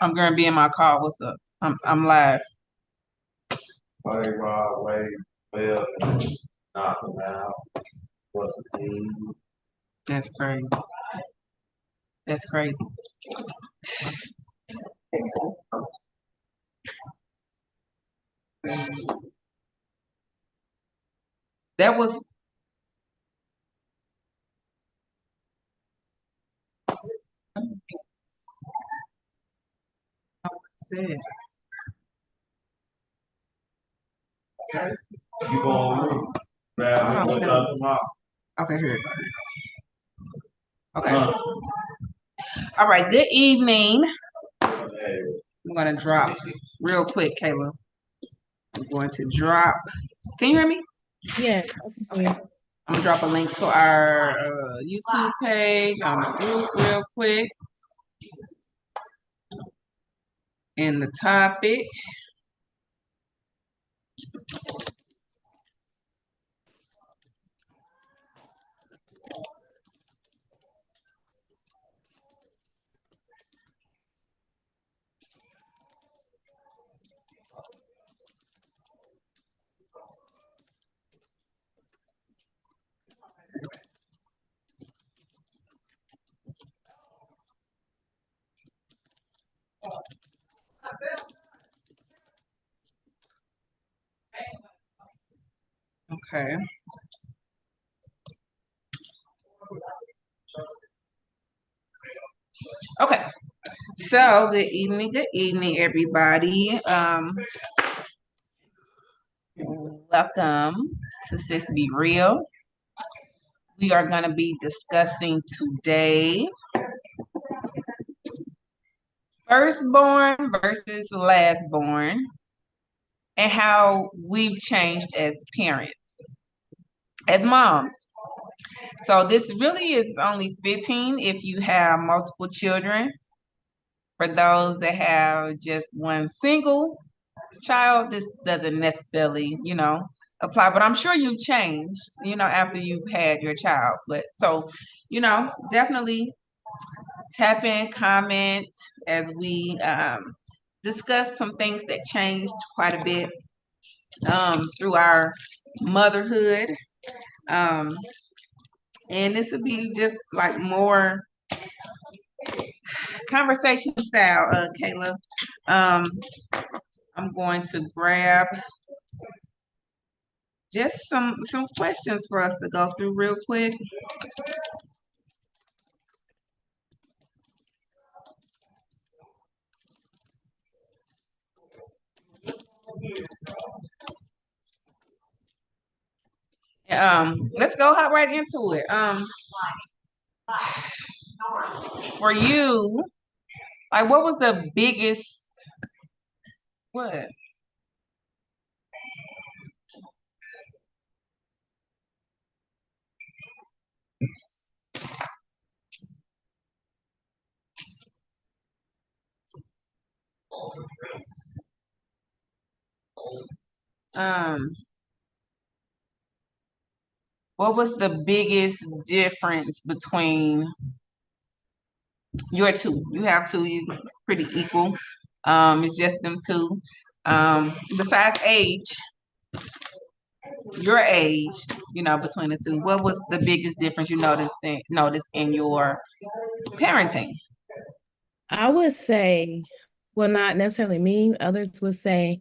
I'm gonna be in my car. What's up? I'm live. Play Rod Wave, well, knock him out. What's the team? That's crazy. That's crazy. That was said. You gonna grab Hold it, look on. up tomorrow. Okay, here. Okay. Huh? All right. Good evening. Hey, I'm gonna drop real quick, Kayla. I'm going to drop. Can you hear me? Yeah. Okay. I'm gonna drop a link to our YouTube page on the group real quick. And the topic. Okay. Okay. So good evening, everybody. Welcome to Sis Be Real. We are going to be discussing today firstborn versus lastborn and how we've changed as parents, as moms. So this really is only 15 if you have multiple children. For those that have just one single child, this doesn't necessarily, apply. But I'm sure you've changed, after you've had your child. But so, definitely tap in, comment as we discuss some things that changed quite a bit through our motherhood. Um, and this would be just like more conversation style, Kayla. Um, I'm going to grab just some questions for us to go through real quick. Let's go hop right into it. For you, like, what was the biggest what? Um, what was the biggest difference between your two? You have two, you pretty equal. It's just them two. Besides age, your age, between the two, what was the biggest difference you noticed in your parenting? I would say, well, not necessarily me. Others would say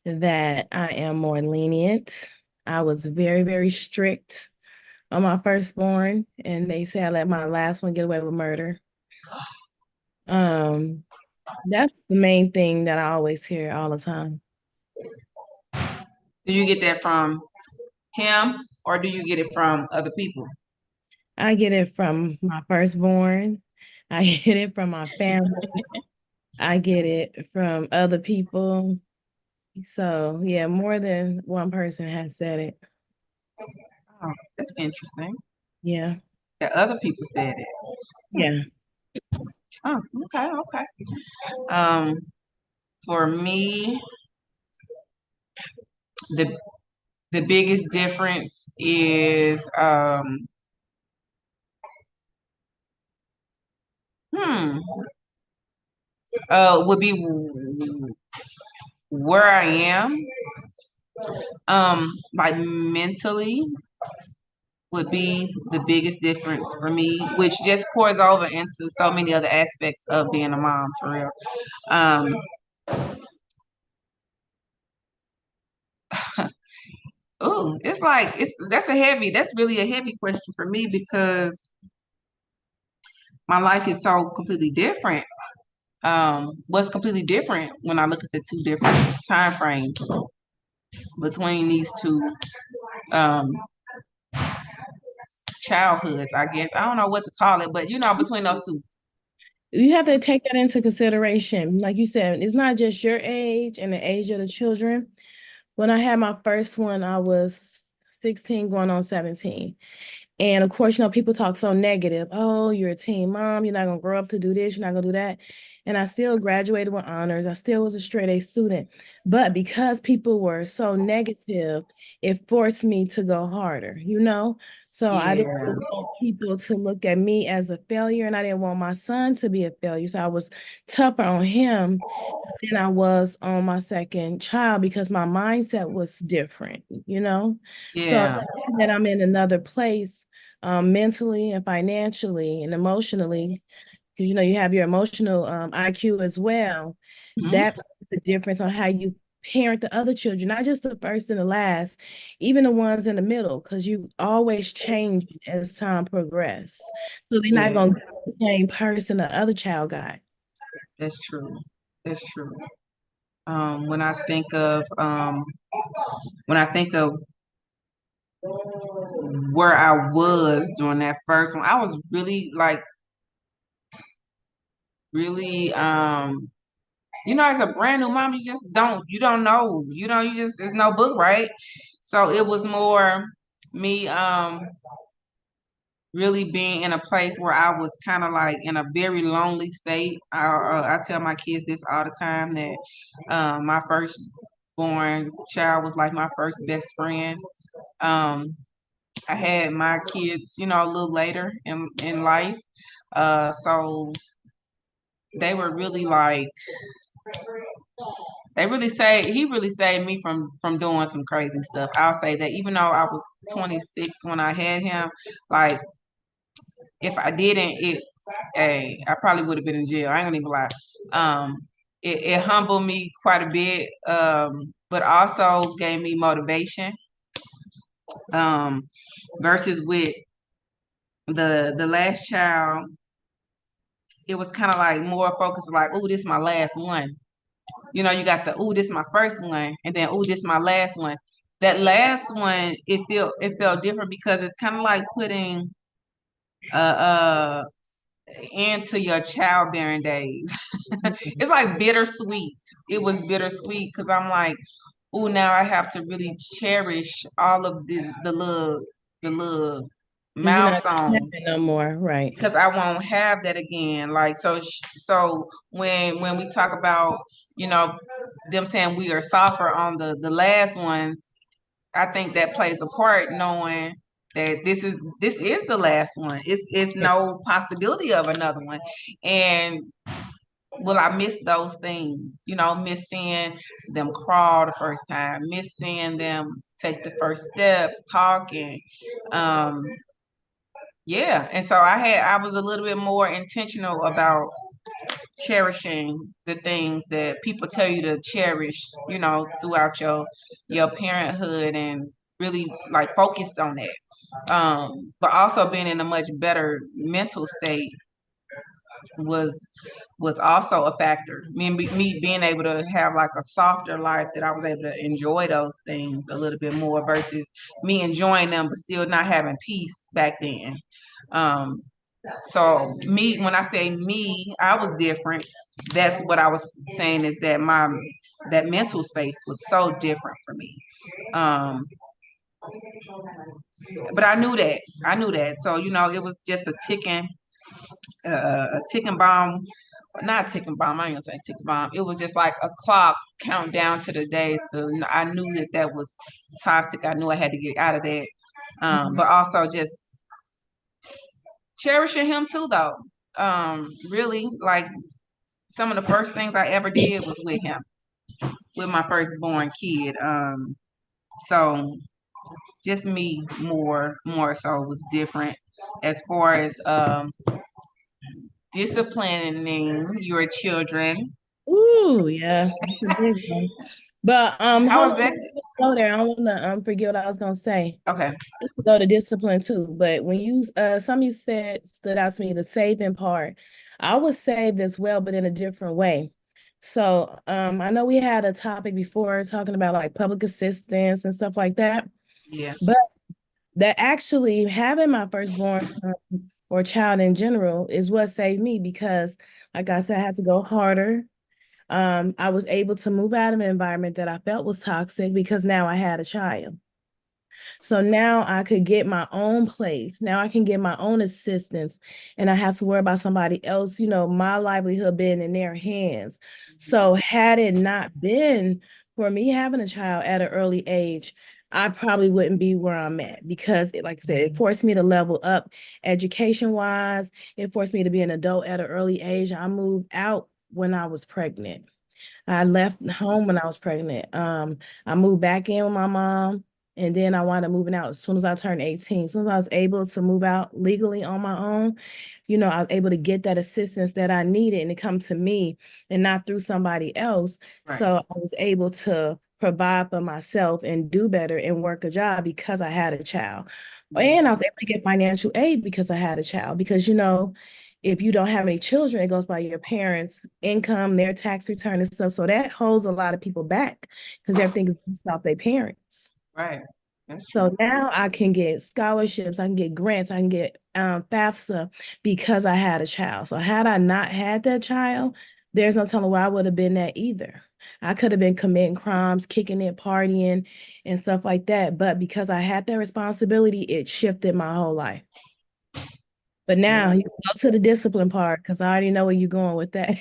that I am more lenient. I was very, very strict on my firstborn, and they say I let my last one get away with murder. Um, that's the main thing that I always hear all the time. Do you get that from him or do you get it from other people? I get it from my firstborn. I get it from my family. I get it from other people. So yeah, more than one person has said it. Oh, that's interesting. Yeah. That other people said it. Yeah. Oh, okay, okay. Um, for me, the the biggest difference is hmm, would be where I am, like mentally would be the biggest difference for me, which just pours over into so many other aspects of being a mom for real. Um, it's like that's really a heavy question for me because my life is so completely different. What's completely different when I look at the two different time frames between these two um childhoods, I guess. I don't know what to call it, but between those two. You have to take that into consideration. Like you said, it's not just your age and the age of the children. When I had my first one, I was 16 going on 17. And of course, people talk so negative. Oh, you're a teen mom. You're not going to grow up to do this. You're not going to do that. And I still graduated with honors. I still was a straight A student. But because people were so negative, it forced me to go harder. So I didn't Yeah, want people to look at me as a failure, and I didn't want my son to be a failure. So I was tougher on him than I was on my second child because my mindset was different. So yeah, now that I'm in another place, mentally and financially and emotionally, because you have your emotional IQ as well. mhm, That makes a difference on how you parent the other children, not just the first and the last, even the ones in the middle, because you always change as time progresses. So they're not yeah. gonna get the same person the other child got. That's true. That's true. When I think of where I was during that first one, I was really like really as a brand new mom, you don't know. You just there's no book, right? So it was more me really being in a place where I was kind of like in a very lonely state. I tell my kids this all the time that my first born child was like my first best friend. Um, I had my kids, a little later in life. So they were really like he really saved me from doing some crazy stuff. I'll say that even though I was 26 when I had him, like if I didn't, I probably would have been in jail. I ain't gonna even lie. It humbled me quite a bit, but also gave me motivation. Um, versus with the last child, it was kind of like more focused, like, oh, this is my last one. You got the, oh, this is my first one, and then, oh, this is my last one. That last one, it felt different because it's kind of like putting uh into your childbearing days. It's like bittersweet. It was bittersweet because I'm like, oh, now I have to really cherish all of the little You're not gonna have milestones it no more, right? because I won't have that again. Like so when we talk about you know them saying we are softer on the last ones, I think that plays a part knowing that this is the last one. It's no possibility of another one, and will I miss those things? Miss seeing them crawl the first time, miss seeing them take the first steps, talking. Um, yeah, and so I was a little bit more intentional about cherishing the things that people tell you to cherish, throughout your parenthood and really like focused on that. But also being in a much better mental state was was also a factor. Me being able to have like a softer life that I was able to enjoy those things a little bit more versus me enjoying them but still not having peace back then. Um, so me, when I say me, I was different. That's what I was saying is that that mental space was so different for me. Um, but I knew that. I knew that. So it was just a ticking bomb, not a ticking bomb. I ain't gonna say ticking bomb. It was just like a clock counting down to the days. So I knew that was toxic. I knew I had to get out of that. But also just cherishing him too, though. Really, like some of the first things I ever did was with him, with my firstborn kid. So just me more so was different as far as disciplining your children. Ooh, yeah, that's a big one. But How hold was on, that? go there. I don't want to forget what I was gonna say. Okay. Just to go to discipline too. But when you some you said stood out to me, the saving part. I was saved as well, but in a different way. So I know we had a topic before talking about like public assistance and stuff like that. Yeah. But that actually having my firstborn or child in general is what saved me because, like I said, I had to go harder. I was able to move out of an environment that I felt was toxic because now I had a child. So now I could get my own place. Now I can get my own assistance and I have to worry about somebody else, my livelihood being in their hands. So had it not been for me having a child at an early age, I probably wouldn't be where I'm at because like I said, it forced me to level up education wise. It forced me to be an adult at an early age. I moved out when I was pregnant. I left home when I was pregnant. I moved back in with my mom, and then I wound up moving out as soon as I turned 18. As soon as I was able to move out legally on my own, I was able to get that assistance that I needed and it come to me and not through somebody else. Right. So I was able to provide for myself and do better and work a job because I had a child. And I was able to get financial aid because I had a child. Because, if you don't have any children, it goes by your parents' income, their tax return and stuff. So that holds a lot of people back because everything is based off their parents. Right. That's true. So now I can get scholarships, I can get grants, I can get FAFSA because I had a child. So had I not had that child, there's no telling where I would have been that either. I could have been committing crimes, kicking it, partying, and stuff like that. But because I had that responsibility, it shifted my whole life. But now Yeah. you go to the discipline part because I already know where you're going with that.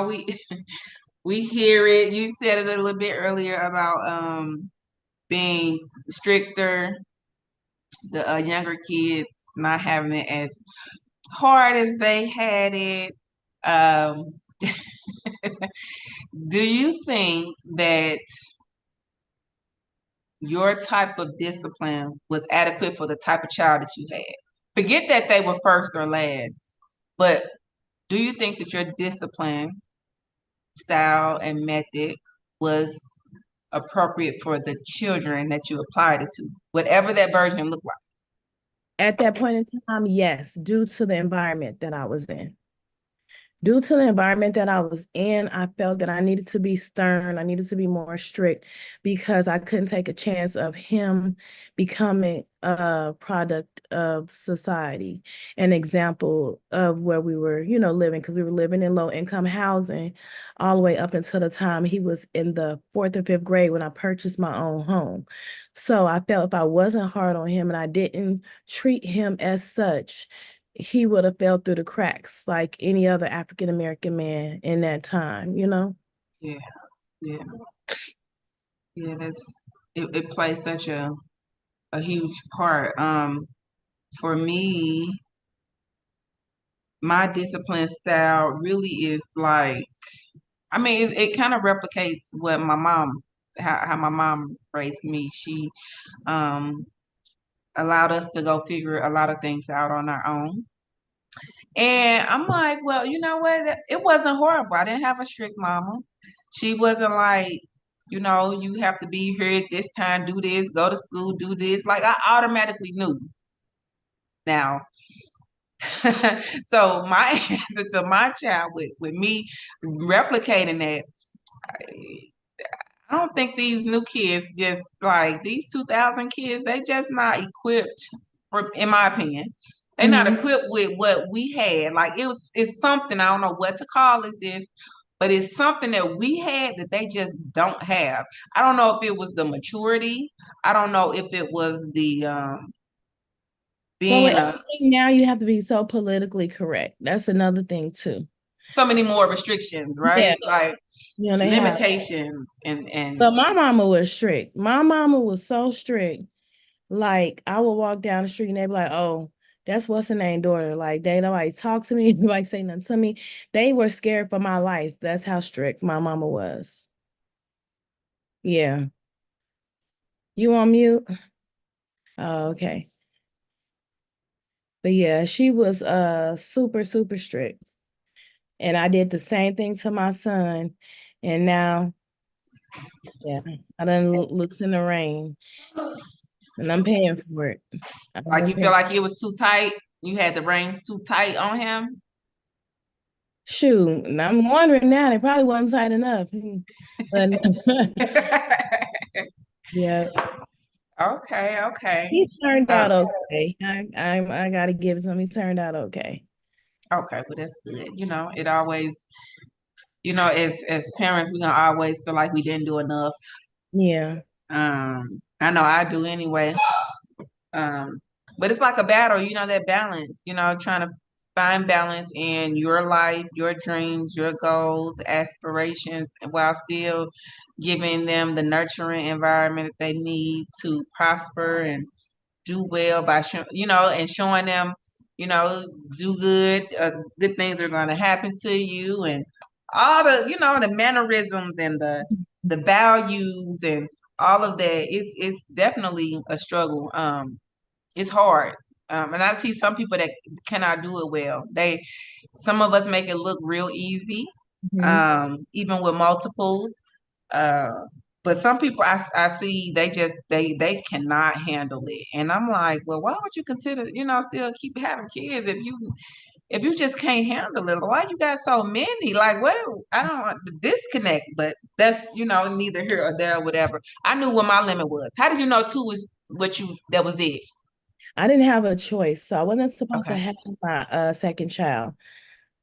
We we hear it. You said it a little bit earlier about being stricter, the younger kids not having it as hard as they had it. Um, do you think that your type of discipline was adequate for the type of child that you had? Forget that they were first or last, but do you think that your discipline style and method was appropriate for the children that you applied it to, whatever that version looked like? At that point in time, yes, due to the environment that I was in. Due to the environment that I was in, I felt that I needed to be stern. I needed to be more strict because I couldn't take a chance of him becoming a product of society, an example of where we were, living, because we were living in low income housing all the way up until the time he was in the fourth or fifth grade when I purchased my own home. So I felt if I wasn't hard on him and I didn't treat him as such, he would have fell through the cracks like any other African American man in that time. Yeah, yeah, yeah. It plays such a huge part. For me, my discipline style really is like, I mean, it kind of replicates what my mom, how my mom raised me. She um allowed us to go figure a lot of things out on our own. And I'm like, well, you know what? It wasn't horrible. I didn't have a strict mama. She wasn't like, you have to be here at this time, do this, go to school, do this. Like I automatically knew now. So my answer to my child with me replicating that, I don't think these new kids just like these 2000 kids, they just not equipped for, in my opinion. They're not Mhm. equipped with what we had. Like it's something, I don't know what to call this, but it's something that we had that they just don't have. I don't know if it was the maturity. I don't know if it was the Well, with being everything now, you have to be so politically correct. That's another thing too. so many more restrictions, right? Yeah, Like they have. limitations and But my mama was strict. My mama was so strict. Like I would walk down the street and they'd be like, "Oh, That's what's the name daughter. Like they nobody talk to me, nobody say nothing to me. They were scared for my life. That's how strict my mama was. Yeah. You on mute? Oh, okay. But yeah, she was super, super strict. And I did the same thing to my son. And now, yeah, I done looks in the rain and I'm paying for it. I've Like been you feel paying. like it was too tight? You had the reins too tight on him? Shoot, and I'm wondering now, they probably wasn't tight enough. But yeah, Okay, okay. he turned Uh, out okay. I gotta give it to him. He turned out okay. okay, but that's good. It always, as parents, we're gonna always feel like we didn't do enough. Yeah. I know I do anyway. Um, but it's like a battle, that balance, trying to find balance in your life, your dreams, your goals, aspirations, and while still giving them the nurturing environment that they need to prosper and do well by and showing them, you know, do good, good things are going to happen to you, and all the mannerisms and the values and all of that. It's definitely a struggle. It's hard. And I see some people that cannot do it well. Some of us make it look real easy, Mhm. even with multiples. Uh, but some people I see they cannot handle it, and I'm like, well, why would you consider still keep having kids if you just can't handle it? Why you got so many? Like, well, I don't want to disconnect, but that's neither here or there, or whatever. I knew what my limit was. How did you know two was what you that was it? I didn't have a choice, so I wasn't supposed to Okay. have my second child.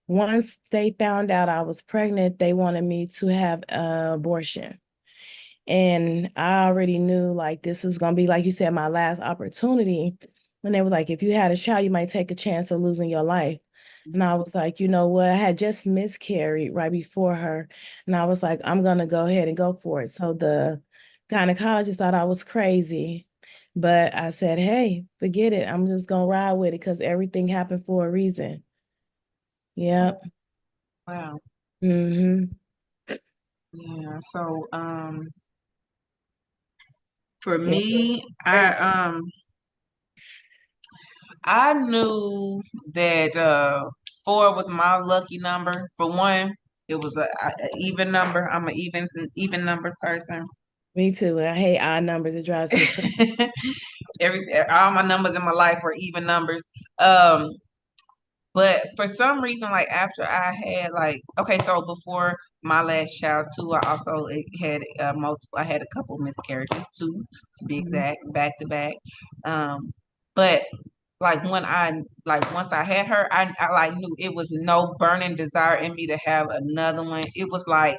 Once they found out I was pregnant, they wanted me to have an abortion. And I already knew like this was gonna be, like you said, my last opportunity. And they were like, if you had a child, you might take a chance of losing your life. And I was like, you know what? I had just miscarried right before her. And I was like, I'm gonna go ahead and go for it. So the gynecologist thought I was crazy. But I said, hey, forget it. I'm just gonna ride with it because everything happened for a reason. Yep. Wow. Mm-hmm. Yeah. So, for Yeah. me, I knew that four was my lucky number. For one, it was a even number. I'm an even number person. Me too. I hate odd numbers. It drives me crazy. All my numbers in my life were even numbers. Um, but for some reason, like after I had okay, so before my last child too, I also had multiple. I had a couple miscarriages too, to be Mhm. exact, back to back. But like when once I had her, I like knew it was no burning desire in me to have another one. It was like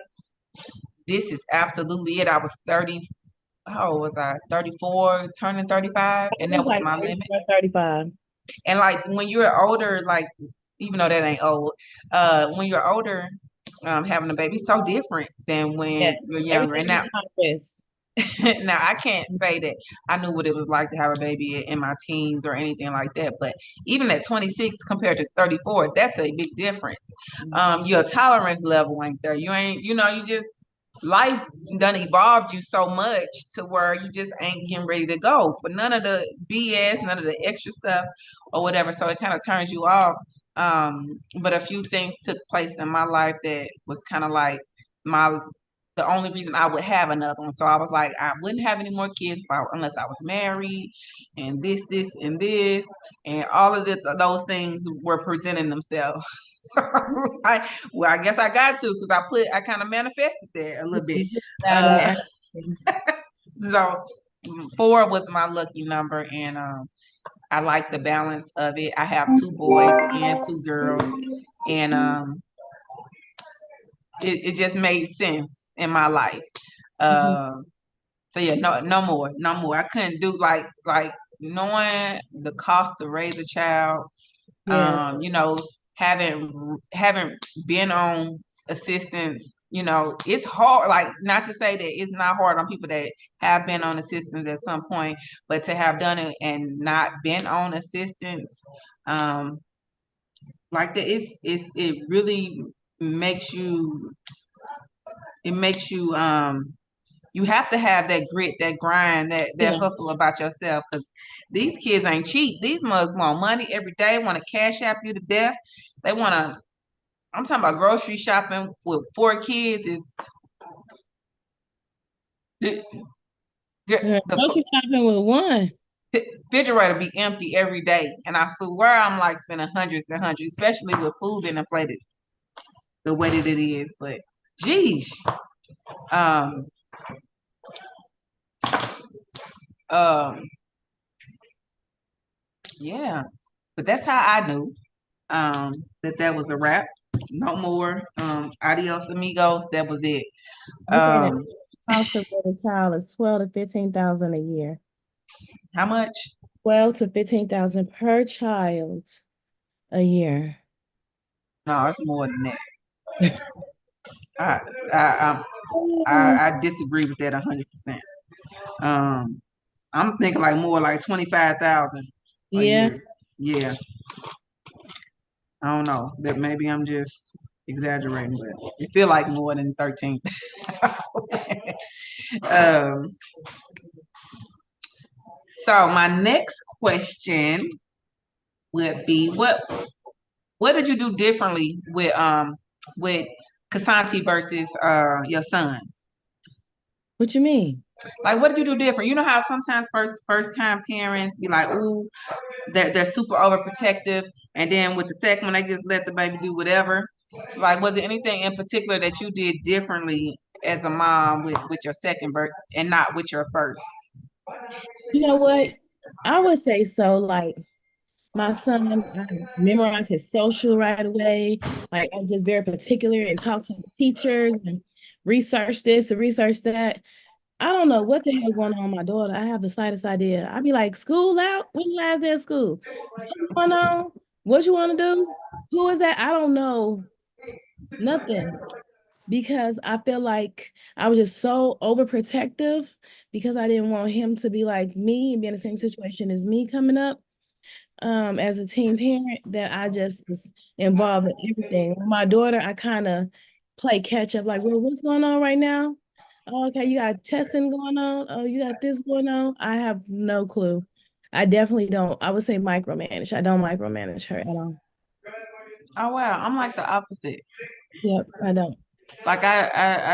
this is absolutely it. I was 30. How old was I? 34, turning 35, I and that was was like my limit. 34, 35. And like when you're older, like even though that ain't old, when you're older, having a baby is so different than Yeah. when you're younger. Everything And is now conscious. now I can't say that I knew what it was like to have a baby in my teens or anything like that, but even at 26 compared to 34, that's a big difference. Your tolerance level ain't there. You ain't, you just life done evolved you so much to where you just ain't getting ready to go for none of the BS, none of the extra stuff or whatever. So it kind of turns you off. But a few things took place in my life that was kind of like my the only reason I would have another one. So I was like, I wouldn't have any more kids unless I was married, and this, and this, and all of those things were presenting themselves. So I guess I got to because I kind of manifested that a little bit. Out in Uh, everything. so four was my lucky number, and I like the balance of it. I have two boys and two girls, and it just made sense in my life. Mhm. Um, So yeah, no more, no more. I couldn't do like knowing the cost to raise a child. Yes. You know, having been on assistance. It's hard. Like not to say that it's not hard on people that have been on assistance at some point, but to have done it and not been on assistance, Um, like that, it really makes you. It makes you you have to have that grit, that grind, that Yeah. hustle about yourself because these kids ain't cheap. These mugs want money every day, want to cash app you to death. They want to. I'm talking about grocery shopping with 4 kids is the, Girl, the grocery shopping with one. refrigerator be empty every day, and I swear I'm like spending hundreds and hundreds, especially with food being inflated the way that it is. But geez, um, um, yeah. But that's how I knew that was a wrap. No more. Adios amigos. That was it. They say that Um, cost of a child is 12 to 15,000 a year. how much? 12 to 15,000 per child a year. No, it's more than that. I I um, I disagree with that 100%. Um, I'm thinking like more like 25,000 a Yeah. year. Yeah, I don't know. That maybe I'm just exaggerating, but it feel like more than 13. um, so my next question would be what did you do differently with Kasanti versus your son? What you mean? Like what did you do different? You know how sometimes first time parents be like, ooh, they're super overprotective, and then with the second one they just let the baby do whatever. Like was there anything in particular that you did differently as a mom with your second birth and not with your first? You know what? I would say so. Like my son, I memorized his social right away. Like I'm just very particular and talk to the teachers and research this and research that. I don't know what the hell going on with my daughter. I have the slightest idea. I'd be like, school out? When the last day of school? What's going on? What you want to do? Who is that? I don't know nothing because I feel like I was just so overprotective because I didn't want him to be like me and be in the same situation as me coming up as a teen parent that I just was involved in everything. With my daughter, I kind of play catch up, like, well, what's going on right now? Oh, okay, you got testing going on. Oh, you got this going on. I have no clue. I definitely don't. I would say micromanage. I don't micromanage her at all. Oh wow, I'm like the opposite. Yep, I don't. Like I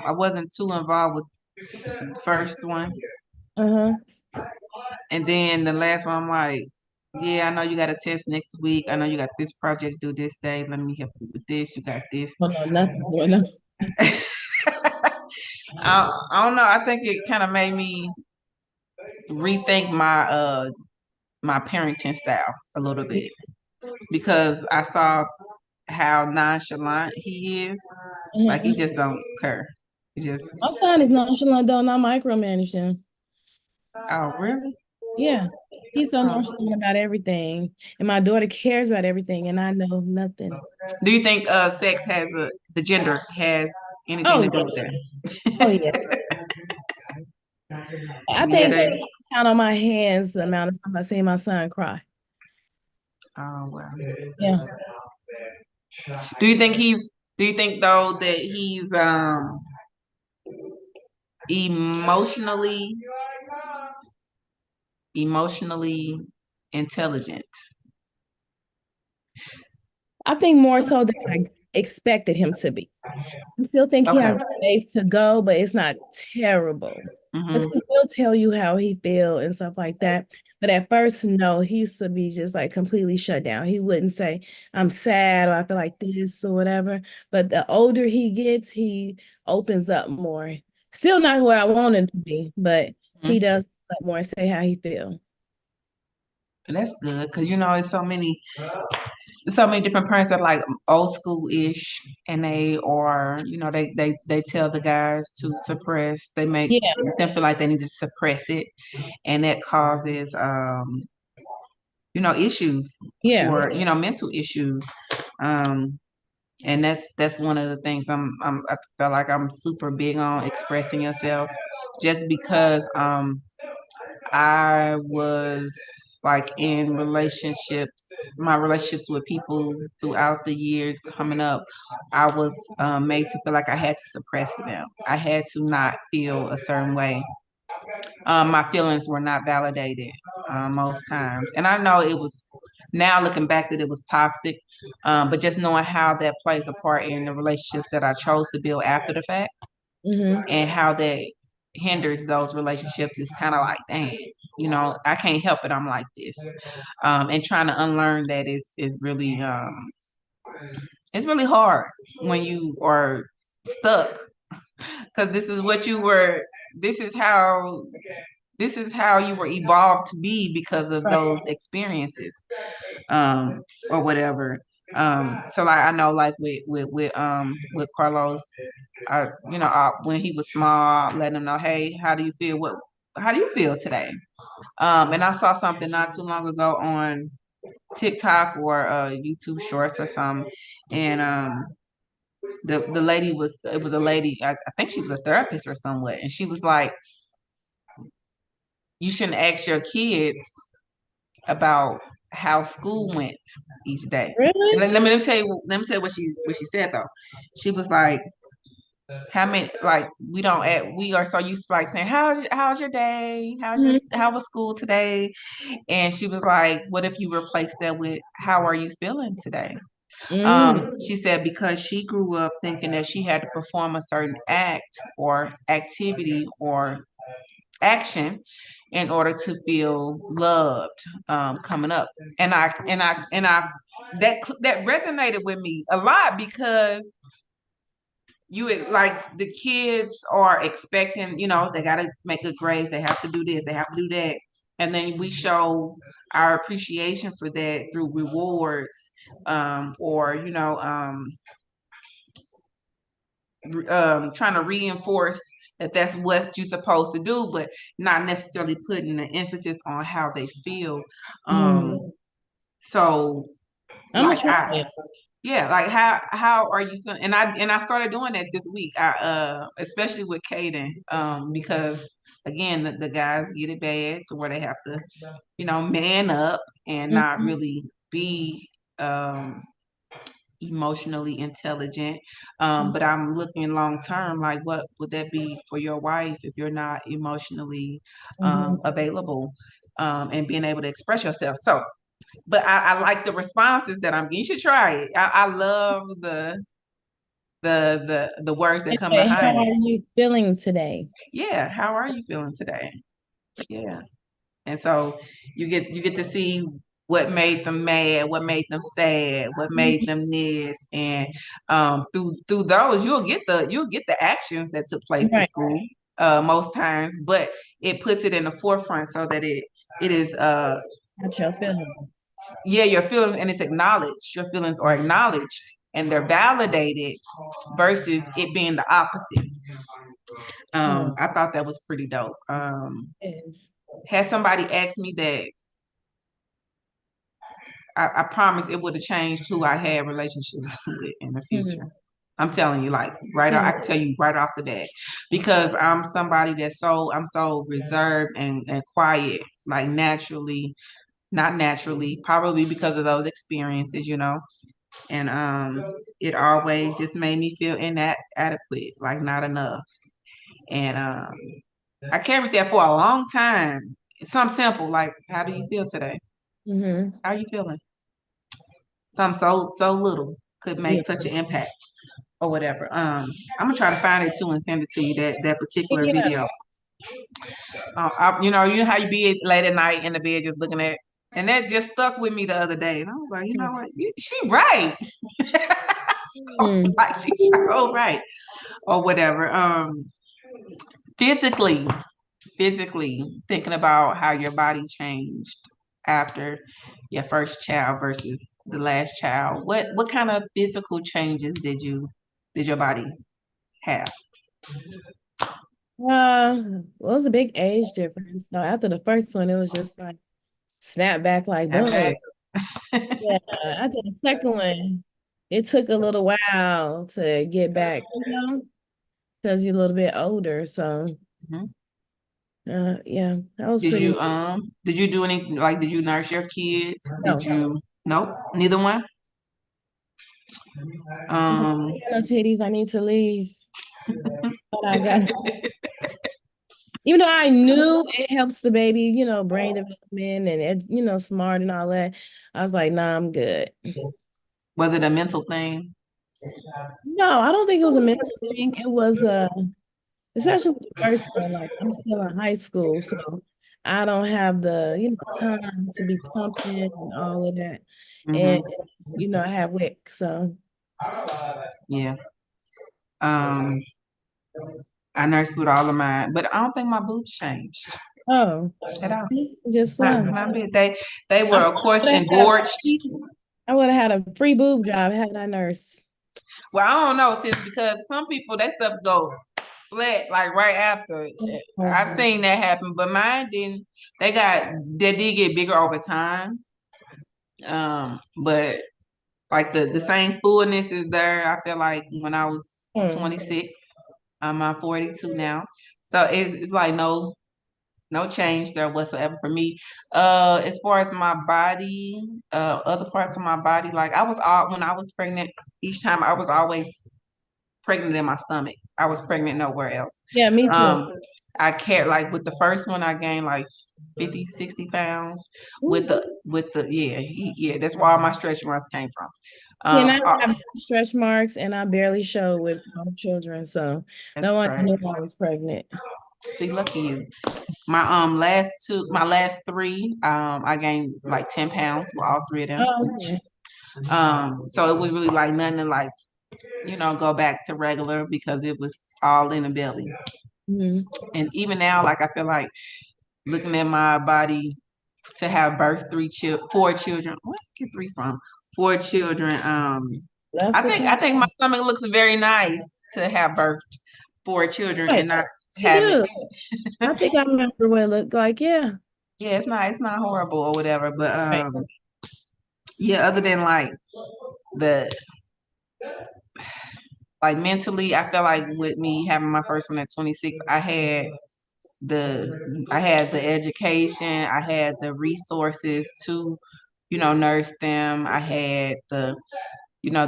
wasn't too involved with the first one. Uh-huh. And then the last one, I'm like, yeah, I know you got a test next week. I know you got this project due this day. Let me help you with this. You got this. Oh no, nothing going on. I don't know. I think it kind of made me rethink my parenting style a little bit because I saw how nonchalant he is. Like he Uh-huh. just don't care. He just, My son is nonchalant though, not micromanaging. oh really? Yeah. He's so Oh. nonchalant about everything. And my daughter cares about everything, and I know nothing. Do you think sex has the gender has anything Oh to do yeah. with Oh yeah. that? I Yeah, think they. I count on my hands the amount of time I see my son cry. Oh well. Yeah. Do you think he's? Do you think though that he's emotionally emotionally intelligent? I think more so than I expected him to be. I still think he Okay. has ways to go, but it's not terrible. Because Hmm. he will tell you how he feel and stuff like that. But at first, no, he used to be just like completely shut down. He wouldn't say, I'm sad or I feel like this or whatever. But the older he gets, he opens up more. Still not where I want him to be, but he does let more and say how he feel. And that's good because you know it's so many different parents that are like old school ish, and they are they tell the guys to suppress. They make Yeah, them feel like they need to suppress it, and that causes issues yeah, for mental issues. Um, and that's one of the things I feel like I'm super big on expressing yourself, just because I was like in relationships, my relationships with people throughout the years coming up, I was made to feel like I had to suppress them. I had to not feel a certain way. My feelings were not validated most times. And I know it was, now looking back, that it was toxic, but just knowing how that plays a part in the relationships that I chose to build after the fact Mm-hmm. and how that hinders those relationships is kind of like, dang, I can't help it. I'm like this. And trying to unlearn that is really, it's really hard when you are stuck because this is how you were evolved to be because of Right. those experiences, um, or whatever. So like I know, like with Carlos, when he was small, letting him know, hey, how do you feel today? And I saw something not too long ago on TikTok or YouTube Shorts or something, and the lady was it was a lady, I think she was a therapist or somewhat, and she was like, you shouldn't ask your kids about how school went each day. And Really? let me tell you what she said though. She was like, how many, like, we are so used to like saying, how's your day? How was school today? And she was like, what if you replace that with how are you feeling today? Mm-hmm. She said because she grew up thinking that she had to perform a certain act or activity or action in order to feel loved, coming up. And I that resonated with me a lot because like the kids are expecting, they got to make good grades, they have to do this, they have to do that, and then we show our appreciation for that through rewards, or trying to reinforce that that's what you're supposed to do, but not necessarily putting the emphasis on how they feel. Mm-hmm. So I'm gonna like try it. yeah, like how are you feeling? And I started doing that this week. I especially with Caden, because again the guys get it bad to where they have to, man up and not Mm-hmm. really be emotionally intelligent. But I'm looking long term, like what would that be for your wife if you're not emotionally Mm-hmm. available, and being able to express yourself. So, but I like the responses that I'm getting. You should try it. I love the words that come Okay, how behind it. are you feeling today? Yeah, how are you feeling today? Yeah. And so you get to see what made them mad, what made them sad, what made Mhm. them this, and through those you'll get the actions that took place at Right. school, most times, but it puts it in the forefront so that it is, How's your feeling? yeah, your feelings, and it's acknowledged. Your feelings are acknowledged and they're validated versus it being the opposite. Hmm. I thought that was pretty dope. Yes. Had somebody asked me that, I promise it would have changed who I had relationships with in the future. Hmm. I'm telling you, like right off, I Hmm. can tell you right off the bat, because I'm somebody I'm so reserved and quiet, like naturally, not naturally, probably because of those experiences, and it always just made me feel inadequate, like not enough, and I carried that for a long time. Something simple like, how do you feel today? Hmm. How are you feeling? Something so little could make Yeah. such an impact or whatever. I'm gonna try to find it too and send it to you, that particular Yeah. video. You know how you be late at night in the bed just looking at, and that just stuck with me the other day, and I was like, you know what, she right. I was Hmm. like, she's so right or whatever. Physically, physically thinking about how your body changed after your first child versus the last child. What kind of physical changes did your body have? Well, it was a big age difference. So after the first one, it was just like snap back, like That back. boom. Yeah. After the second one, it took a little while to get back, because you're a little bit older. So Mhm. Yeah, that was Did pretty. you do any like did you nurse your kids? Did No, you nope, neither one? I said, Um no titties. I need to leave. But I got, even though I knew it helps the baby, brain development and smart and all that. I was like, nah, I'm good. was it a mental thing? No, I don't think it was a mental thing. It was especially with the first one, like I'm still in high school, so I don't have the, time to be pumping and all of that. Mm-hmm. And I have WIC, so Yeah. Um I nursed with all of mine, but I don't think my boobs changed oh, at all. just Not bit. They I were of course would have had a engorged. I would have had a free boob job had I nurse. Well, I don't know, sis, because some people that stuff go flat like right after. I've Oh, seen that happen, but mine didn't. They did get bigger over time. But like the same fullness is there. I feel like when I was hmm. 26, I'm 42 now, so it's like no change there whatsoever for me. As far as my body, other parts of my body, like I was all when I was pregnant. Each time I was always pregnant in my stomach. I was pregnant nowhere else. Yeah, me too. Um, I cared like with the first one, I gained like 50, 60 pounds. Ooh. Yeah, that's where all my stretch marks came from. Yeah, and I Uh, have no stretch marks, and I barely show with my children, so that's no one crazy. knew I was pregnant. See, lucky you. My last three, I gained like 10 pounds with all three of them Oh, each. okay. So it was really like nothing to like, go back to regular because it was all in the belly. Mhm. And even now, like I feel like looking at my body to have birth four children. Where did I get three from? Four children. Left I the think child. I think my stomach looks very nice to have birthed four children and Right. not You have it. do. I think I remember what it looked like. Yeah. Yeah, it's not horrible or whatever. But Right. yeah, other than like the like mentally, I feel like with me having my first one at 26, I had the education, I had the resources to, nurse them. I had the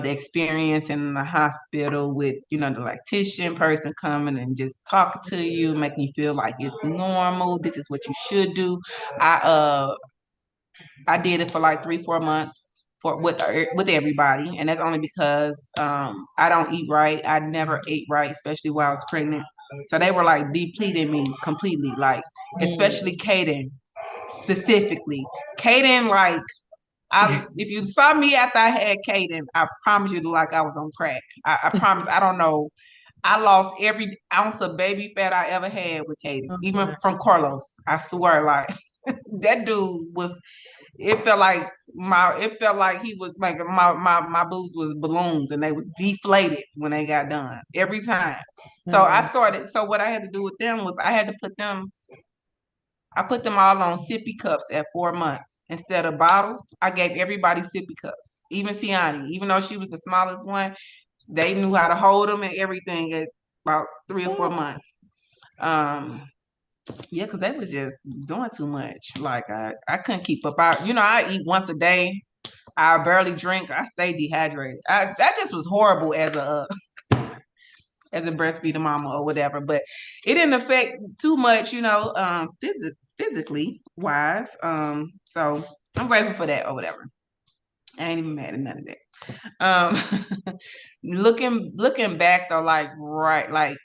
experience in the hospital with, the lactation person coming and just talking to you, making you feel like it's normal. This is what you should do. I uh I did it for like 3, 4 months with everybody, and that's only because I don't eat right. I never ate right, especially while I was pregnant. So they were like depleting me completely, like especially Kaden specifically. Kaden, like if you saw me after I had Kaden, I promise you, like I was on crack. I promise. I don't know. I lost every ounce of baby fat I ever had with Kaden, Oh, even my. from Carlos. I swear, like that dude was it felt like he was like my boobs was balloons and they was deflated when they got done every time. So what I had to do with them was I put them all on sippy cups at 4 months instead of bottles. I gave everybody sippy cups, even Siani, even though she was the smallest one. They knew how to hold them and everything at about 3 or 4 months. um yeah, because they was just doing too much. Like I couldn't keep up. I eat once a day. I barely drink. I stay dehydrated. I just was horrible as a breastfeeding mama or whatever. But it didn't affect too much, physically wise. So I'm grateful for that or whatever. I ain't even mad at none of that. Looking back though, like right, like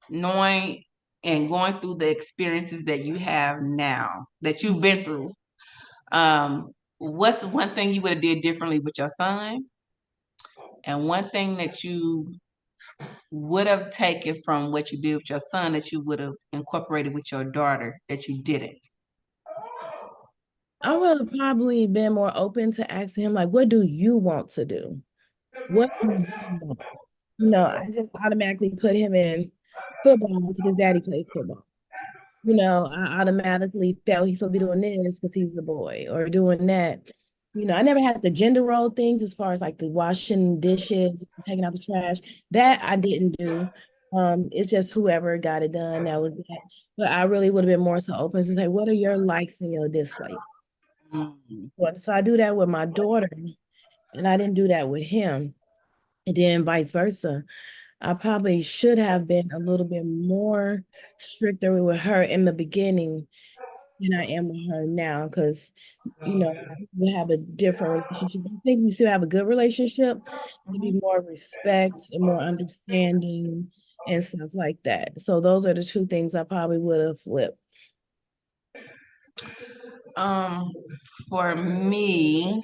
knowing and going through the experiences that you have now that you've been through. What's one thing you would have did differently with your son, and one thing that you would have taken from what you did with your son that you would have incorporated with your daughter that you didn't? I would have probably been more open to asking him, like, what do you want to do? What do you want? I just automatically put him in football because his daddy played football. I automatically felt he's supposed to be doing this because he's a boy or doing that. I never had the gender role things as far as like the washing dishes, taking out the trash. That I didn't do. It's just whoever got it done, that was that. But I really would have been more so open to say, what are your likes and your dislikes? Mm. So I do that with my daughter, and I didn't do that with him. And then vice versa. I probably should have been a little bit more stricter with her in the beginning than I am with her now, because we have a different relationship. I think we still have a good relationship. To be more respect and more understanding and stuff like that. So those are the two things I probably would have flipped. Um, for me,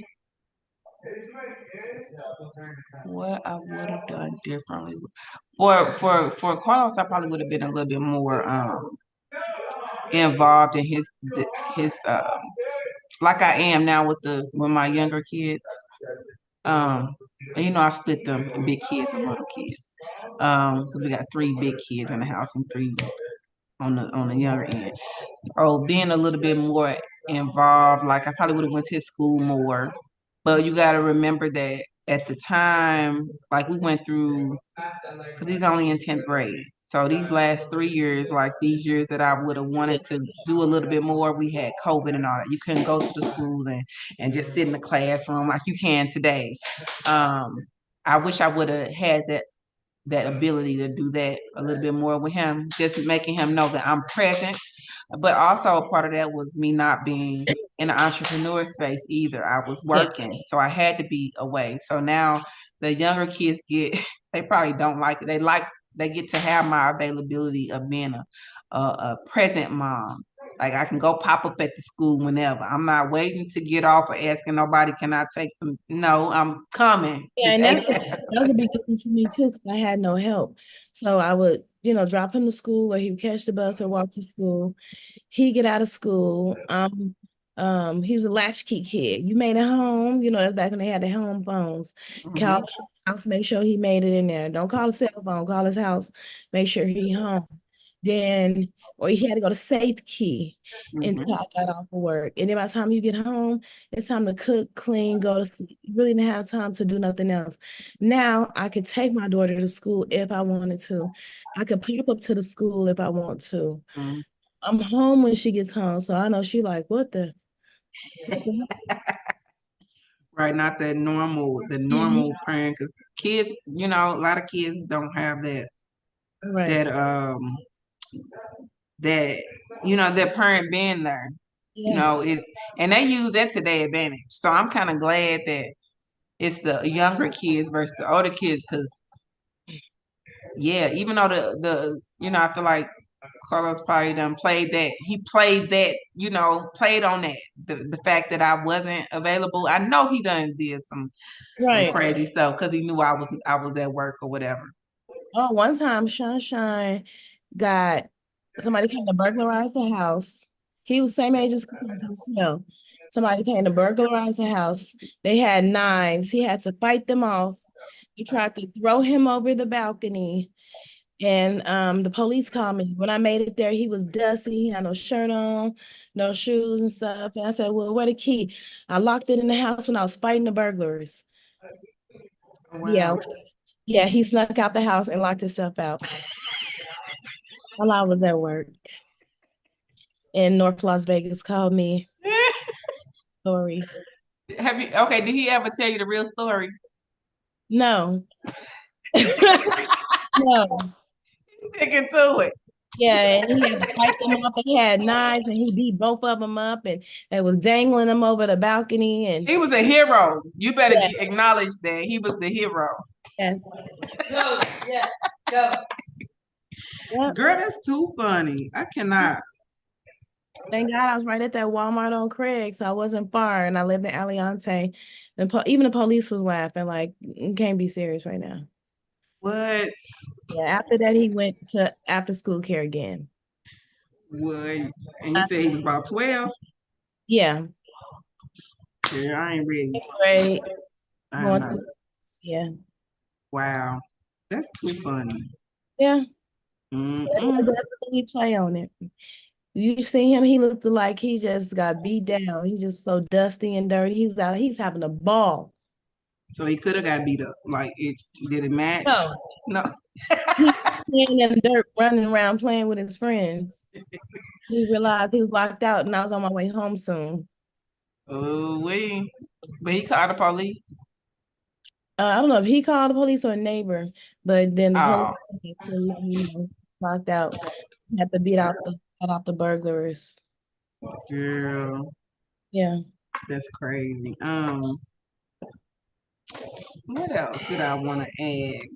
what I would have done differently. For Carlos, I probably would have been a little bit more involved in his like I am now with my younger kids. Um, and I split them in big kids and little kids. Because we got three big kids in the house and three on the younger end. So being a little bit more involved, like I probably would have went to school more. But you got to remember that at the time, like we went through, because he's only in 10th grade. So these last 3 years, like these years that I would have wanted to do a little bit more, we had COVID and all that. You couldn't go to the schools and just sit in the classroom like you can today. Um, I wish I would have had that ability to do that a little bit more with him, just making him know that I'm present. But also a part of that was me not being in the entrepreneur space either. I was Yeah. working, so I had to be away. So now the younger kids they probably don't like it. They get to have my availability of being a present mom. Like I can go pop up at the school whenever. I'm not waiting to get off or asking nobody, can I take some? No, I'm coming. Yeah, Just and that was a big difference for me too, because I had no help. So I would, drop him to school, or he would catch the bus or walk to school. He get out of school. He's a latchkey kid. You made it home, that's back when they had the home phones. Call Mhm. the house, make sure he made it in there. Don't call his cell phone, call his house, make sure he home. Then, or he had to go to safe key until Mhm. I got off of work. And then by the time you get home, it's time to cook, clean, go to sleep. You really didn't have time to do nothing else. Now I could take my daughter to school if I wanted to. I could pop up to the school if I want to. Mhm. I'm home when she gets home, so I know she like, what the Right, not the Mhm. normal parent, because kids, a lot of kids don't have Right. that that their parent being there. Yeah. It's and they use that to their advantage. So I'm kind of glad that it's the younger kids versus the older kids, because yeah, even though I feel like Carlos probably done played that. He played that, played on that. The fact that I wasn't available. I know he done did some Right. crazy stuff because he knew I was at work or whatever. Oh, one time Sunshine got somebody came to burglarize the house. He was same age as Cassandra as well. Somebody came to burglarize the house. They had knives. He had to fight them off. He tried to throw him over the balcony. And the police called me. When I made it there, he was dusty. He had no shirt on, no shoes and stuff. And I said, well, where the key? I locked it in the house when I was fighting the burglars. Yeah, Wow. okay. Yeah, he snuck out the house and locked himself out while I was at work. And North Las Vegas called me. Sorry. Have you okay, did he ever tell you the real story? No. No. Sticking to it. Yeah, and he had to fight them up. He had knives and he beat both of them up and they was dangling them over the balcony. And He was a hero. You better yeah, acknowledge that he was the hero. yes. Go, yeah, go. Yep. Girl, that's too funny. I cannot. Thank God I was right at that Walmart on Craig, so I wasn't far, and I lived in Aliante. And even the police was laughing, like, you can't be serious right now. What? Yeah, after that, he went to after school care again. What? And you said he was about 12? Yeah, Yeah, I ain't ready. great. I'm Going not. to, yeah, Wow. That's too funny. yeah. So I Mm-mm. definitely play on it. You see him, he looked like he just got beat down. He's just so dusty and dirty. He's having a ball. So he could have got beat up. Like it did it match? No, No. he playing in the dirt, running around playing with his friends. He realized he was locked out, and I was on my way home soon. Oh, wait. But he called the police. I don't know if he called the police or a neighbor, but then the police Oh, came to let me know locked out. Had to get out the burglars. girl, Yeah. that's crazy. What else did I want to ask?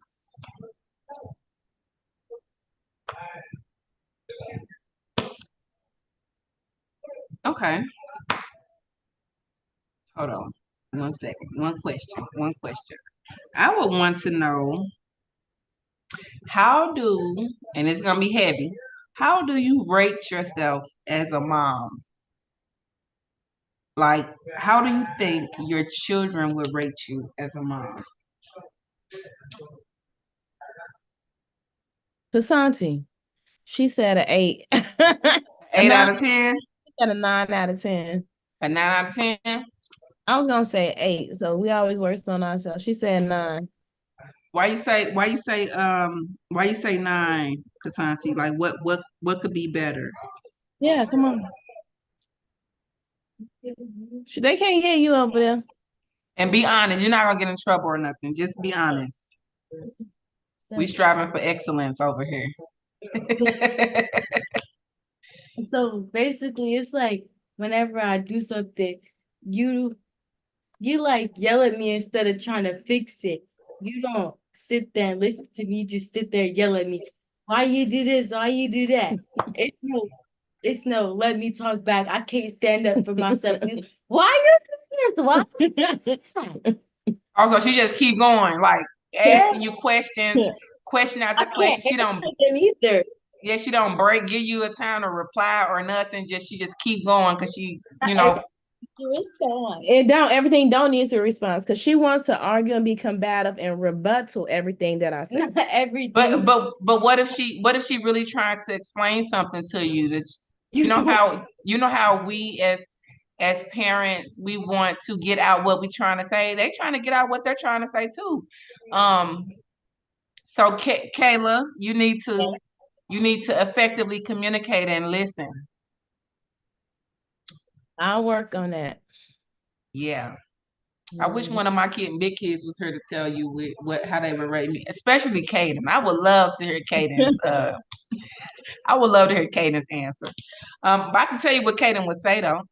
Okay, hold on. One second. One question. One question. I would want to know how do, and it's gonna be heavy. How do you rate yourself as a mom? Like, how do you think your children would rate you as a mom? Pasanti, she said an 8. A Eight 9, out of 10? said a 9 out of 10. A 9 out of 10? I was gonna say 8, so we always worse on ourselves. She said 9. Why you say 9, Kasanti? Like what could be better? Yeah, come on. They can't hear you over there. And be honest, you're not gonna get in trouble or nothing. Just be honest. We striving for excellence over here. So basically, it's like whenever I do something, you you like yell at me instead of trying to fix it. You don't sit there and listen to me. You just sit there and yell at me. Why you do this? Why you do that? It's no. Let me talk back. I can't stand up for myself. Why you do this? Why? Also, she just keep going, like asking you questions, question I after can't question. She don't answer them either. Yeah, she don't give you a time to reply or nothing. She just keep going because she, And everything don't need a response because she wants to argue and be combative and rebuttal everything that I say. Not everything. But what if she really tried to explain something to you? That you know how we as parents we want to get out what we trying to say. They trying to get out what they're trying to say too. So Kayla, you need to effectively communicate and listen. I'll work on that. Yeah. I wish one of my big kids was here to tell you how they would rate me, especially Caden. I would love to hear Caden's. I would love to hear Caden's answer. But I can tell you what Caden would say though.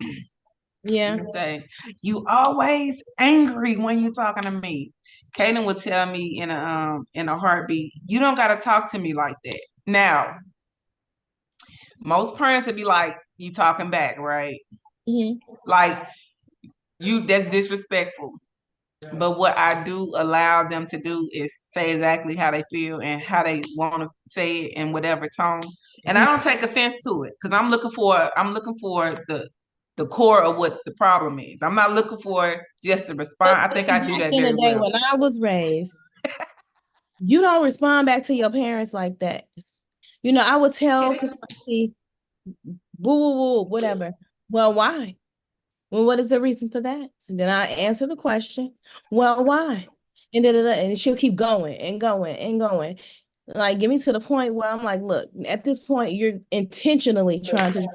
Yeah. He would say, "You always angry when you talking to me." Caden would tell me in a heartbeat, "You don't got to talk to me like that." Now, most parents would be like, "You talking back, right?" Mhm. Like that's disrespectful. But what I do allow them to do is say exactly how they feel and how they want to say it in whatever tone. And I don't take offense to it because I'm looking for the core of what the problem is. I'm not looking for just a response. I think I do Back that in very the day well. when I was raised, you don't respond back to your parents like that. I would tell because see, boo, boo, boo, whatever. Well, why? Well, what is the reason for that? So then I answer the question. Well, why? And and she'll keep going and going and going. Like, get me to the point where I'm like, look, at this point, you're intentionally trying to,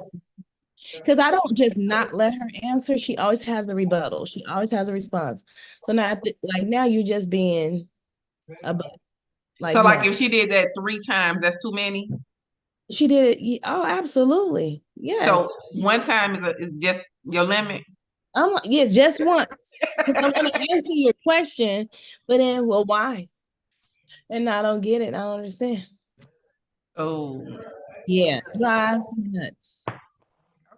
because I don't just not let her answer. She always has a rebuttal. She always has a response. So now, like now, you're just being a like So like no. if she did that 3 times, that's too many. She did it. Oh, absolutely. Yes. So one time is just your limit. I'm like, yeah, just once. Because I want to answer your question, but then, well, why? And I don't get it. I don't understand. Oh, Yeah, drives me nuts.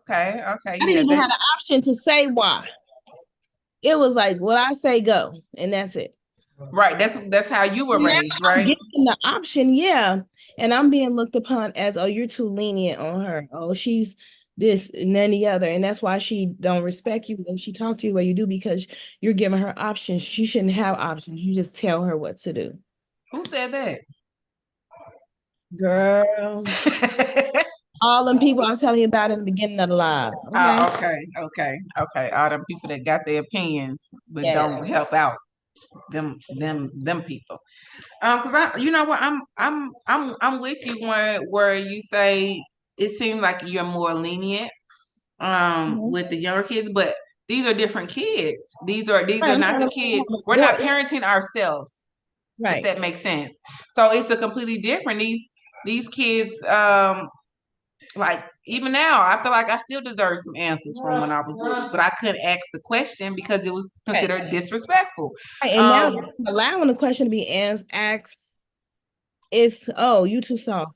okay, I didn't yeah, even have the option to say why. It was like, what I say, go, and that's it. right. That's how you were Now raised, I'm right? getting the option, yeah, and I'm being looked upon as, oh, you're too lenient on her. Oh, she's this and then the other, and that's why she don't respect you when she talk to you the way you do because you're giving her options. She shouldn't have options. You just tell her what to do. Who said that? Girl, all them people I was telling you about in the beginning of the live. Okay. Okay. All them people that got their opinions but Yeah. don't help out. them people. Because you know what, I'm with you where you say it seems like you're more lenient Mhm. with the younger kids, but these are different kids. These are Right, I'm not trying the to kids. We're not parenting ourselves, if right. that makes sense. So it's a completely different. These kids, like even now, I feel like I still deserve some answers from when I was little, but I couldn't ask the question because it was Right. considered disrespectful. Right. And now Um, allowing the question to be asked is, oh, you too soft.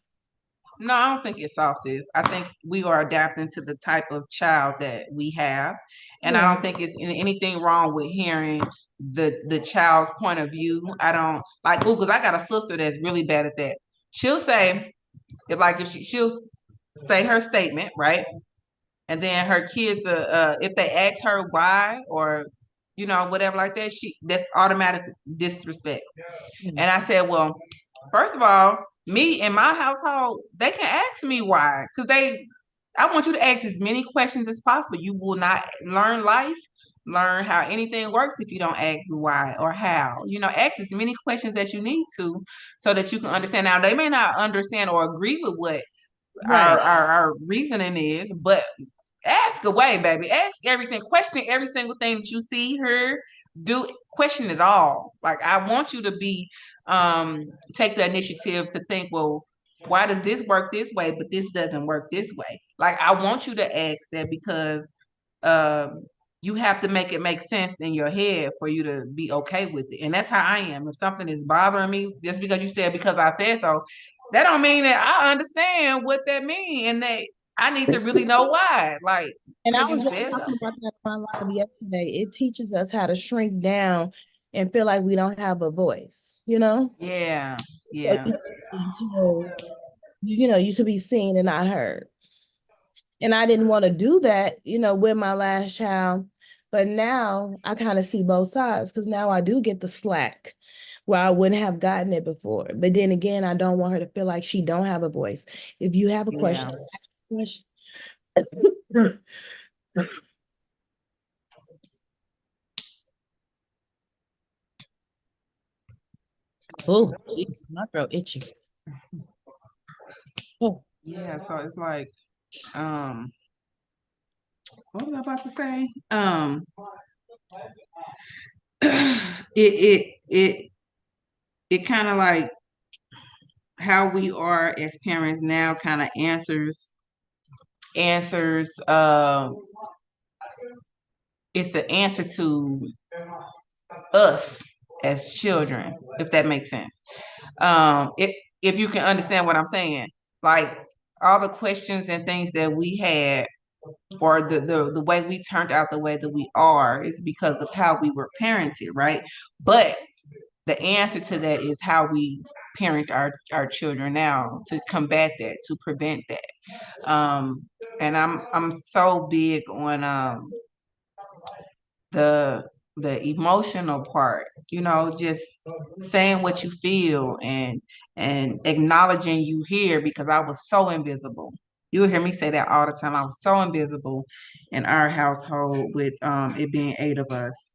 no, I don't think it's sauces. I think we are adapting to the type of child that we have, and I Yeah. don't think it's anything wrong with hearing the child's point of view. I don't like, oh, because I got a sister that's really bad at that. She'll say, if she'll say her statement, right? And then her kids, if they ask her why or whatever like that, that's automatic disrespect. And I said, well, first of all, me in my household, they can ask me why, because I want you to ask as many questions as possible. You will not learn life, learn how anything works if you don't ask why or how. Ask as many questions as you need to so that you can understand. Now, they may not understand or agree with what our Right. our reasoning is, but ask away, baby. Ask everything. Question every single thing that you see, hear, do. Question it all. Like, I want you to be take the initiative to think, well, why does this work this way, but this doesn't work this way? Like, I want you to ask that because you have to make it make sense in your head for you to be okay with it. And that's how I am. If something is bothering me, just because you said because I said so, that don't mean that I understand what that means and that I need to really know why. Like, And I because you was just said so. talking about that in my live yesterday. It teaches us how to shrink down and feel like we don't have a voice, you know? Yeah, So yeah, you being told, you to be seen and not heard. And I didn't want to do that, with my last child. But now I kind of see both sides because now I do get the slack where I wouldn't have gotten it before. But then again, I don't want her to feel like she don't have a voice. If you have a yeah. question, ask a question. Oh, geez, my throat itching. Oh, Yeah, so it's like, um, what was I about to say? It it kind of like how we are as parents now kind of answers it's the answer to us as children, if that makes sense. If you can understand what I'm saying, like all the questions and things that we had, or the way we turned out the way that we are, is because of how we were parented, right? But the answer to that is how we parent our children now to combat that, to prevent that. And I'm so big on the emotional part, just saying what you feel and acknowledging you here, because I was so invisible. You'll hear me say that all the time. I was so invisible in our household with it being eight of us.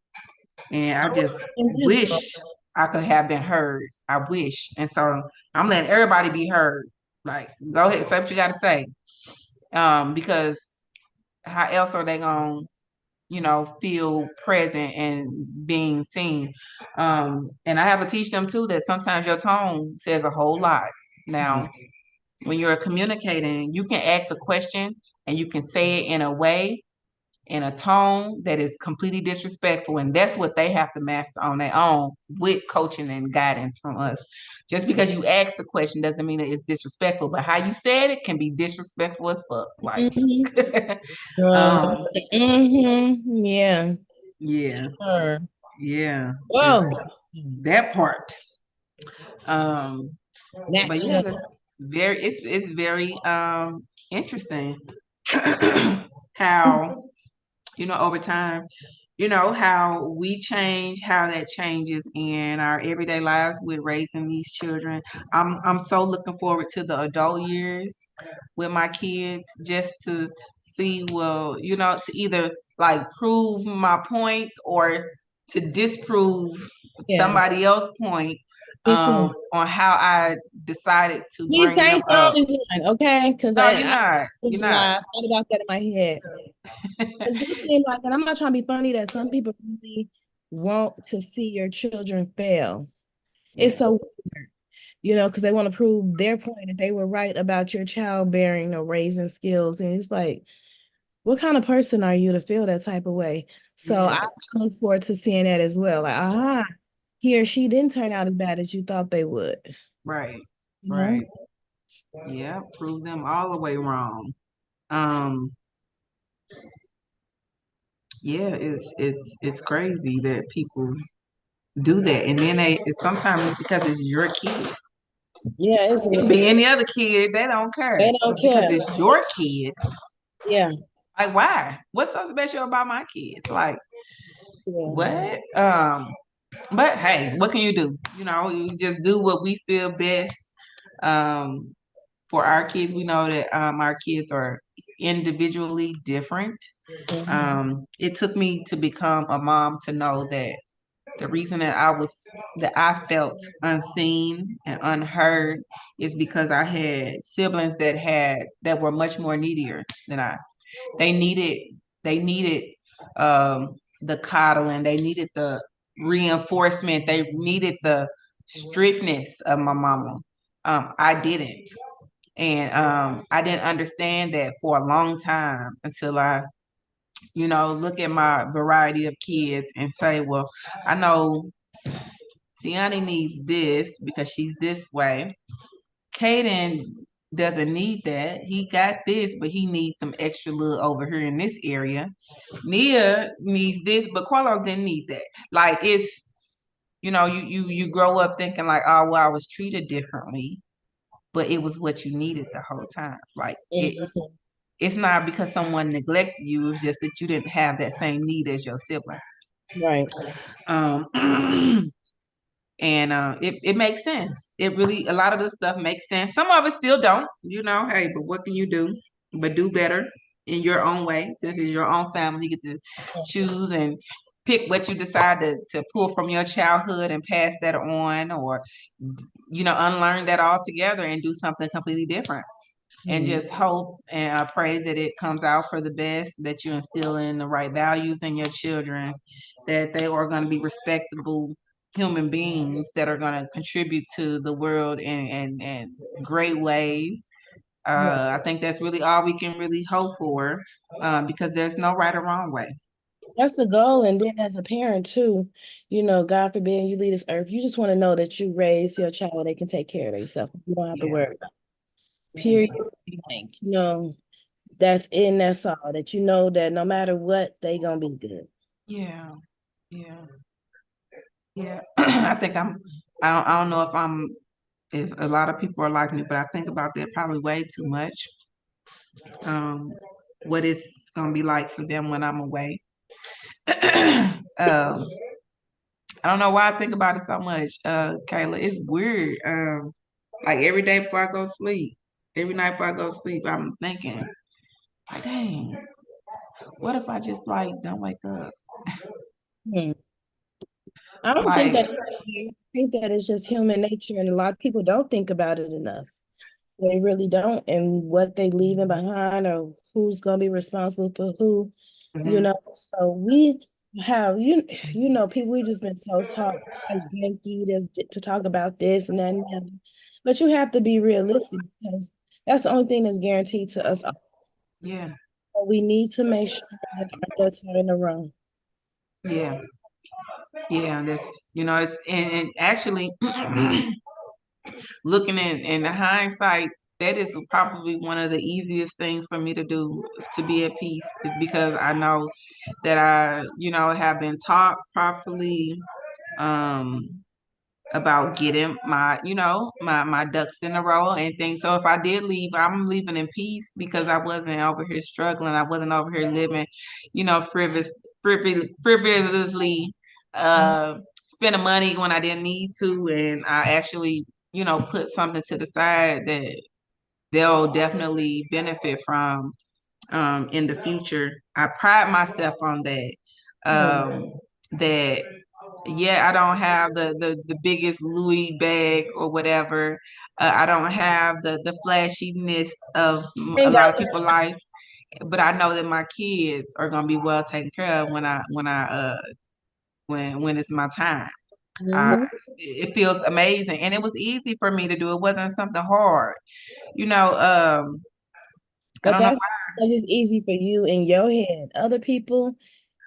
And I just invisible. wish I could have been heard. I wish. And so I'm letting everybody be heard. Like, go ahead, say what you gotta say. Because how else are they gonna feel present and being seen. And I have to teach them too that sometimes your tone says a whole lot. Now, when you're communicating, you can ask a question and you can say it in a way, in a tone that is completely disrespectful. And that's what they have to master on their own with coaching and guidance from us. Just because you ask the question doesn't mean that it's disrespectful, but how you said it can be disrespectful as fuck. Like, Mhm. Girl. um, Yeah. yeah, Sure. yeah. It's Whoa. that part. Um, but yeah, Natural. it's very interesting how over time, how we change, how that changes in our everyday lives with raising these children. I'm so looking forward to the adult years with my kids, just to see, well, to either like prove my point or to disprove Yeah. somebody else's point Me too. on how I decided to Please bring them ain't the up. only one, okay? Because No, I you're not. You're not. I thought about that in my head. It just seems like, and I'm not trying to be funny, that some people really want to see your children fail. It's Yeah. so weird, because they want to prove their point that they were right about your childbearing or raising skills. And it's like, what kind of person are you to feel that type of way? So I Yeah. look forward to seeing that as well. Like, he or she didn't turn out as bad as you thought they would. Right. You know? Right. Yeah. Prove them all the way wrong. Um, yeah, it's crazy that people do that. And then sometimes it's because it's your kid. Yeah, It could be any other kid, they don't care. they don't But because care. it's your kid, Yeah, like why? What's so special about my kids? Like yeah, what? But hey, what can you do? You just do what we feel best. Um, for our kids, we know that our kids are individually different. mhm, It took me to become a mom to know that the reason that I felt unseen and unheard is because I had siblings that were much more needier than I. They needed they needed the coddling, they needed the reinforcement, they needed the strictness of my mama. I didn't. And I didn't understand that for a long time until I look at my variety of kids and say, well, I know Siani needs this because she's this way. Caden doesn't need that. He got this, but he needs some extra little over here in this area. Nia needs this, but Carlos didn't need that. Like it's, you grow up thinking like, oh well, I was treated differently, but it was what you needed the whole time. Like mhm, it's not because someone neglected you. It's just that you didn't have that same need as your sibling. right. Um, and it makes sense. It really, a lot of this stuff makes sense. Some of it still don't. Hey, but what can you do? But do better in your own way, since it's your own family. You get to choose and pick what you decide to pull from your childhood and pass that on, or unlearn that altogether and do something completely different. And Mhm. just hope and pray that it comes out for the best, that you instill in the right values in your children, that they are going to be respectable human beings that are going to contribute to the world in great ways. Right. I think that's really all we can really hope for, because there's no right or wrong way. That's the goal. And then as a parent too, God forbid you leave this earth, you just want to know that you raise your child, they can take care of themselves. You don't have to Yeah, worry about it. yeah, Period. Blank. That's in, that's all. That that no matter what, they gonna be good. yeah, yeah, yeah. I think I don't know if a lot of people are like me, but I think about that probably way too much. What it's gonna be like for them when I'm away. um, I don't know why I think about it so much, Kayla. It's weird. Like every day before I go to sleep, every night before I go to sleep, I'm thinking, like, dang, what if I just like don't wake up? Hmm. I don't think Like, that I think that it's just human nature, and a lot of people don't think about it enough. They really don't, and what they leaving behind or who's gonna be responsible for who, you mhm, know. So we have people, we just been so taught as janky to talk about this and that and the other. But you have to be realistic because that's the only thing that's guaranteed to us all. yeah, So we need to make sure that our ducks are in a row. yeah, yeah. It's and actually looking in the hindsight, that is probably one of the easiest things for me to do to be at peace, is because I know that I have been taught properly um about getting my ducks in a row and things. So if I did leave, I'm leaving in peace because I wasn't over here struggling. I wasn't over here living, frivolously, spending money when I didn't need to, and I actually, put something to the side that they'll definitely benefit from in the future. I pride myself on that. Mhm. Um, that yeah, I don't have the biggest Louis bag or whatever. I don't have the flashiness of a Ain't lot got of people's life, but I know that my kids are gonna be well taken care of when it's my time. I Mhm. it feels amazing, and it was easy for me to do. It wasn't something hard, I But don't know. that's because it's easy for you in your head. Other people,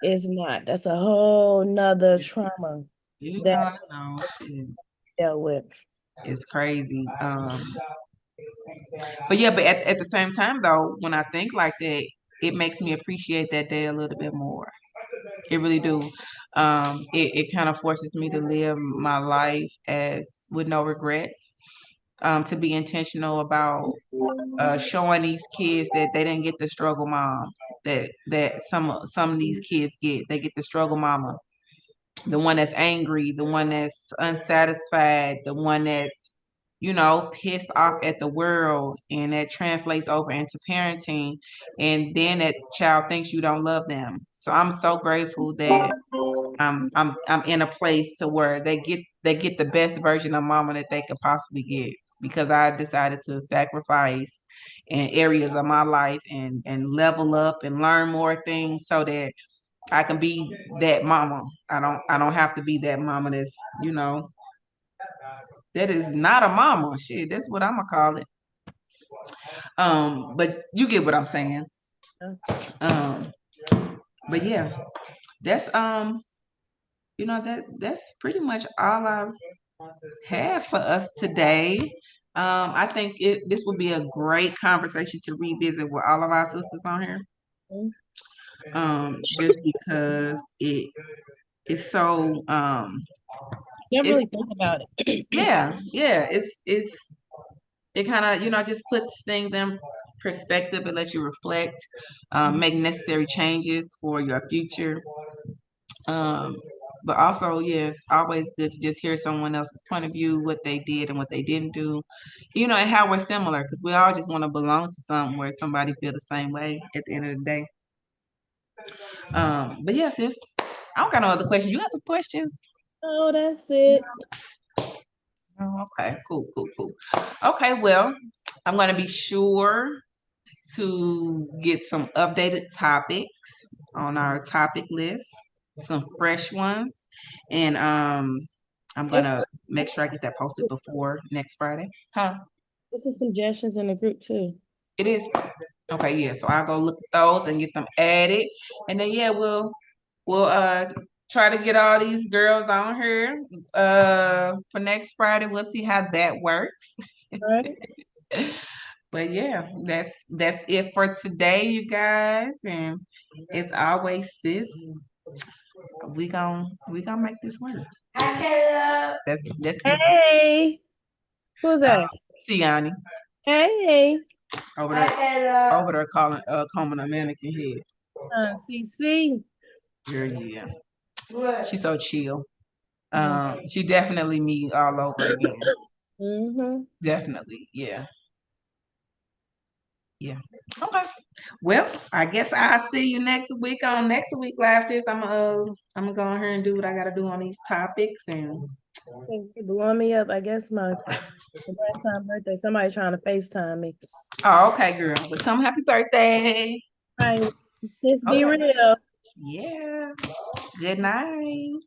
it's not. That's a whole nother trauma that I know. Shit. dealt with. It's crazy. But yeah, but at the same time though, when I think like that, it makes me appreciate that day a little bit more. It really do. It kind of forces me to live my life as with no regrets. To be intentional about showing these kids that they didn't get the struggle mom that some of these kids get. They get the struggle mama, the one that's angry, the one that's unsatisfied, the one that's, pissed off at the world, and that translates over into parenting, and then that child thinks you don't love them. So I'm so grateful that I'm in a place to where they get the best version of mama that they could possibly get because I decided to sacrifice in areas of my life and level up and learn more things so that I can be that mama. I don't have to be that mama that's, that is not a mama. Shit, that's what I'm gonna call it. But you get what I'm saying. Um, but yeah, that's that's pretty much all I have for us today. I think this would be a great conversation to revisit with all of our sisters on here. Mhm. Just because it's so You never it's really think about it. yeah, it kind of just puts things in perspective. It lets you reflect, make necessary changes for your future. um but also, yes, always good to just hear someone else's point of view, what they did and what they didn't do, and how we're similar, because we all just want to belong to something where somebody feel the same way at the end of the day. But yes, sis, I don't got no other questions. You got some questions? Oh, that's it. Oh, okay, cool, cool, cool. Okay, well, I'm gonna be sure to get some updated topics on our topic list, some fresh ones, and I'm Yep. gonna make sure I get that posted before next Friday. Huh? This is suggestions in the group too. It is okay. Yeah, so I'll go look at those and get them added, and then yeah, we'll try to get all these girls on here for next Friday. We'll see how that works. All right. But yeah, that's it for today, you guys. And as always, sis, we gonna make this work. That's sis Hey, who's that? Siani Hey, over there calling combing a mannequin head. CC. Girl, yeah. She's so chill. She definitely me all over again. Mm-hmm. Definitely, yeah. Yeah. Okay. Well, I guess I'll see you next week on next week live, sis. I'm gonna go on here and do what I gotta do on these topics and Blowing me up. I guess my grandson birthday. Somebody trying to FaceTime me. oh, okay, girl. Well, tell them happy birthday. All right, sis, be Okay. real. Yeah. Good night.